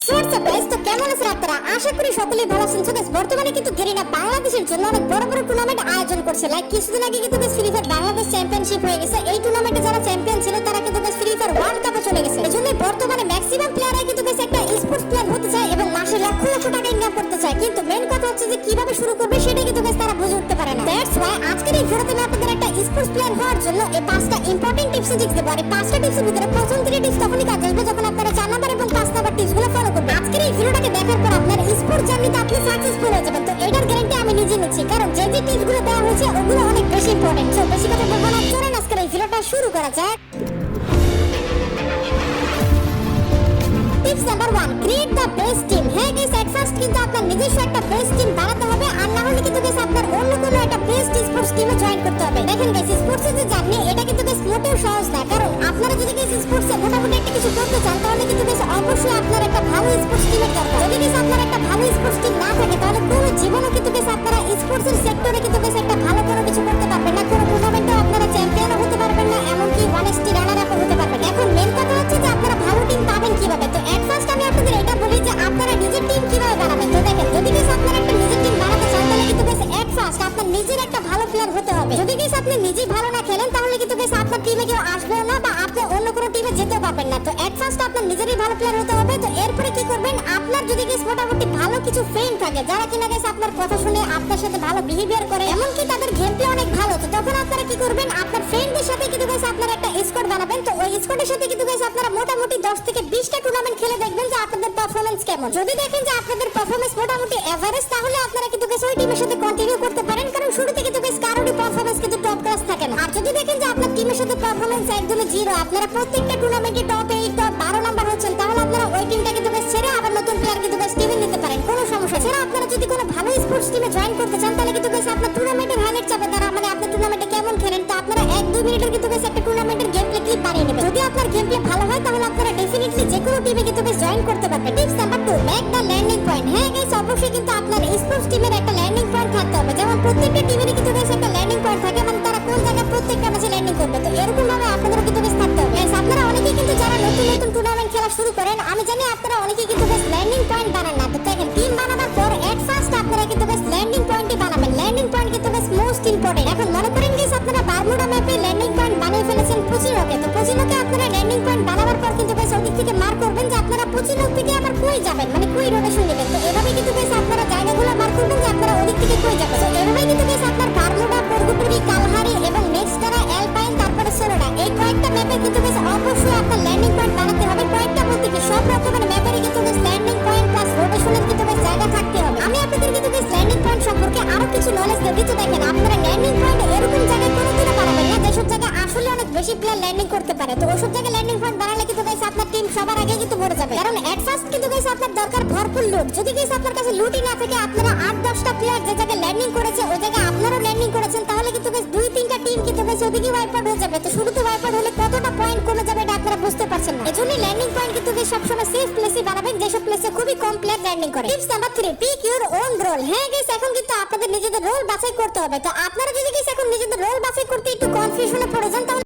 তো কেমন আছেন আপনারা? আশা করি সকলেই ভালো আছেন। বর্তমানে কিন্তু গেরিনা বাংলাদেশের জন্য অনেক বড় বড় টুর্নামেন্ট আয়োজন করছে। লাইক কিছুদিন আগে কিন্তু ফ্রি ফায়ার বাংলাদেশ চ্যাম্পিয়নশিপ হয়ে গেছে। এই টুর্নামেন্টে যারা চ্যাম্পিয়ন ছিল তারা কিন্তু ফ্রি ফায়ার ওয়ার্ল্ড কাপে চলে গেছে। এজন্য বর্তমানে ম্যাক্সিমাম প্লেয়াররা কিন্তু একটা স্পোর্টস প্লেয়ার হতে চায় এবং মাসে লক্ষ লক্ষ টাকা ইনকাম করতে চায়, কিন্তু মেন কথা হচ্ছে যে কিভাবে শুরু করবে সেটা কিন্তু তারা বুঝে উঠতে পারে না। দ্যাটস ওয়াই আজকের এই ভিডিওতে আমি আপনাদের একটা স্পোর্টস প্লেয়ার হওয়ার জন্য এই 5টা ইম্পর্টেন্ট টিপস দেব। আর এই 5টা টিপসের ভিতরে প্রথম 3 টিপস তখনই কাজে আসবে যখন আপনারা 4 নাম্বার এবং 5 নাম্বার টিপসগুলো ফলো করবেন। আজকের এই ভিডিওটাকে দেখার পর আপনার স্পোর্টস জার্নিতে আপনি সাকসেসফুল হয়ে যাবেন। তো এটার গ্যারান্টি আমি নিজে নিচ্ছি, কারণ যে যে টিপসগুলো দেওয়া হয়েছে ওগুলো অনেক বেশি ইম্পর্টেন্ট। সো বেশি কথা বলবো না, চলুন আজকের এই ভিডিওটা শুরু করা যাক। Tips number 1, create the best team. হ্যাঁ গাইস, এট ফার্স্ট কিন্তু আপনার নিজস্ব একটা বেস্ট টিম বানাতে হবে, আর না হলে কিন্তু গাইস আপনার অন্য কোনো একটা বেস্ট স্পোর্টস টিমে জয়েন করতে হবে। দেখেন গাইস, স্পোর্টসে যে জার্নি এটা কিন্তু গাইস মোটেও সহজ না, কারণ আপনারা যদি গাইস স্পোর্টসে মোটামুটি একটা কিছু করতে চান তাহলে কিন্তু গাইস অবশ্যই আপনার একটা ভালো স্পোর্টস টিমের দরকার। যদি গাইস আপনার একটা ভালো স্পোর্টস টিম না থাকে তাহলে কোনো জীবনও কিন্তু গাইস আপনারা স্পোর্টসের সেক্টরে কিন্তু গাইস একটা ভালো কোনো কিছু করতে পারবেন না, কোনো টুর্নামেন্টেও আপনারা চ্যাম্পিয়নও হতে পারবেন না, এমনকি 1ST রানার আপও হতে পারবেন না। এখন মেন কথা হচ্ছে যে আপনারা ভালো টিম পাবেন কিভাবে। তো এট ফার্স্ট আমি আপনাদের এটা বলি যে আপনারা নিজের টিম কিভাবে বানাবেন। তো দেখেন, যদি গাইস আপনারা একটা নিজের টিম বানাতে চান তাহলে কিন্তু গাইস এট ফার্স্ট আপনার নিজের একটা ভালো প্লেয়ার হতে হবে। যদি গাইস আপনি নিজেই ভালো না খেলেন তাহলে কিন্তু গাইস আপনার টিমে কেউ আসবে না বা আপনি অন্য কোনো টিমে যেতে পারবেন না। তো এট ফার্স্ট আপনার নিজেরই ভালো প্লেয়ার হতে হবে। তো এরপরে কি করবেন, আপনার যদি গাইস মোটামুটি ভালো কিছু ফ্রেন্ড থাকে যারা কিনা গাইস আপনার কথা শুনে আপনার সাথে ভালো বিহেভিয়ার করে, এমনকি তাদের গেম প্লে অনেক ভালো, তো তখন আপনারা কি করবেন, আপনার ফ্রেন্ডদের সাথে কিন্তু গাইস আপনারা একটা স্কোয়াড বানাবেন। তো ওই স্কোয়াডের সাথে কিন্তু গাইস আপনারা মোটামুটি 10 থেকে 20টা টুর্নামেন্ট খেলে দেখবেন যে আপনাদের পারফরম্যান্স কেমন। যদি দেখেন যে আপনাদের পারফরম্যান্স মোটামুটি এভারেজ, তাহলে আপনারা কিন্তু গাইস ওই টিমের সাথে কন্টিনিউ করতে পারেন, কারণ শুরুতে কিন্তু গাইস কারোরই পারফরম্যান্স কিন্তু টপ ক্লাস থাকে না। আর যদি দেখেন যে আপনার টিমের সাথে পারফরম্যান্স একদমই জিরো, আপনারা প্রত্যেকটা টুর্নামেন্টে টপ 8 টপ 12 নাম্বার হচ্ছেন, তাহলে আপনারা ওই টিমটা কিন্তু গাইস ছেড়ে আবার নতুন প্লেয়ার কিন্তু গাইস টিমে নিতে পারেন, কোনো সমস্যা ছাড়া। আপনারা যদি কোনো ভালো স্পোর্টস টিমে জয়েন করতে চান তাহলে কিন্তু গাইস আপনার টুর্নামেন্টের হাইলাইট চাপে তারা, মানে আপনি টুর্নামেন্টে কেমন খেলেন, তো আপনারা 1-2 মিনিটের কিন্তু গাইস একটা টুর্নামেন্টের গেম প্লে ক্লিপ বানিয়ে নেবেন। যদি আপনার গেম প্লে ভালো হয় তাহলে আপনারা ডেফিনেটলি যে কোনো টিমে কিন্তু গাইস জয়েন করতে পারবেন। Tips number 2, make the landing point. হ্যাঁ গাইস, অবশ্যই কিন্তু আপনার স্পোর্টস টিমের একটা ল্যান্ডিং পয়েন্ট থাকতে হবে। যেমন প্রত্যেকটা টিমেরই কিন্তু গাইস একটা ল্যান্ডিং পয়েন্ট থাকে, মানে তারা কোন জায়গায় প্রত্যেকটা ম্যাচে ল্যান্ডিং করবে। তো এরকম ভাবে আপনাদেরও কিন্তু গাইস থাকতে হবে। গাইস, আপনারা অনেকেই কিন্তু যারা নতুন নতুন টুর্নামেন্ট খেলা শুরু করেন, আমি জানি আপনারা অনেকেই কিন্তু গাইস ল্যান্ডিং পয়েন্ট বানান না। তো দেখেন, টিম বানানোর পর এট ফার্স্ট আপনারা কিন্তু গাইস ল্যান্ডিং পয়েন্টই বানাবেন। ল্যান্ডিং পয়েন্ট কিন্তু গাইস মোস্ট ইম্পর্টেন্ট। এখন মনে করেন গাইস আপনারা বারমুডা ম্যাপে ল্যান্ডিং পয়েন্ট বানিয়ে ফেলেছেন পুচিনোকে। তো পুচিনোকে আপনারা ল্যান্ডিং পয়েন্ট বানাবার পর কিন্তু গাইস ওদিক থেকে মার্ক করবেন যে আপনারা পুচিনো থেকে আবার কই যাবেন, মানে কই রোটেশন নেবেন। তো এভাবে কিন্তু গাইস আপনারা জায়গাগুলো মার্ক করবেন যে আপনারা ওদিক থেকে কই যাবেন। তো এভাবে কিন্তু গাইস আপনার বারমুডা, পর্গুটুরি, কালহারি এবং নেক্সটারা, অ্যালপাইন, তারপরে সোলোডা, এই কয়েকটা ম্যাপে কিন্তু গাইস অবশ্যই আপনার ল্যান্ডিং পয়েন্ট বানাতে হবে। কয়েকটা বলতে কি সব রকমের ম্যাপেরই কিন্তু গাইস ল্যান্ডিং পয়েন্ট প্লাস রোটেশনের কিন্তু গাইস জায়গা থাকতে হবে। আমি আপনাদের কিন্তু গাইস ল্যান্ডিং পয়েন্ট সম্পর্কে আরো কিছু নলেজ দেব। তো দেখেন, আপনারা ল্যান্ডিং পয়েন্ট এরকম জায়গায় কোনোদিনও বানাবেন না যেসব জায়গায় আসলে অনেক বেশি প্লেয়ার ল্যান্ডিং করতে পারে। তো ওইসব জায়গায় ল্যান্ডিং পয়েন্ট বানালে কিন্তু গাইস আপনার টিম সবার আগে কিন্তু মরে যাবে, কারণ এট ফার্স্ট কিন্তু গাইস আপনার দরকার ভরপুর লুট। যদি গাইস আপনার কাছে লুটই না থাকে, আপনারা 8-10টা প্লেয়ার যে জায়গায় ল্যান্ডিং করেছে ওই জায়গায় আপনারাও ল্যান্ডিং করেছেন, তাহলে কিন্তু গাইস 2-3টা টিম কিন্তু গাইস ওদিকে ওয়াইপ আউট হয়ে যাবে। তো শুরুতে ওয়াইপ আউট হলে কতটা পয়েন্ট কমে যাবে এটা আপনারা বুঝতে পারছেন না। এজন্য ল্যান্ডিং পয়েন্ট কিন্তু গাইস সবসময় সেফ প্লেসে বানাবেন, যেসব প্লেসে খুবই কম প্লেয়ার ল্যান্ডিং করে। Tips number 3, pick your own role. হ্যাঁ গাইস, এখন কিন্তু আপনাদের নিজেদের রোল বাছাই করতে হবে। তো আপনারা যদি গাইস এখন নিজেদের রোল বাছাই করতে একটু কনফিউশনে পড়ে যান তাহলে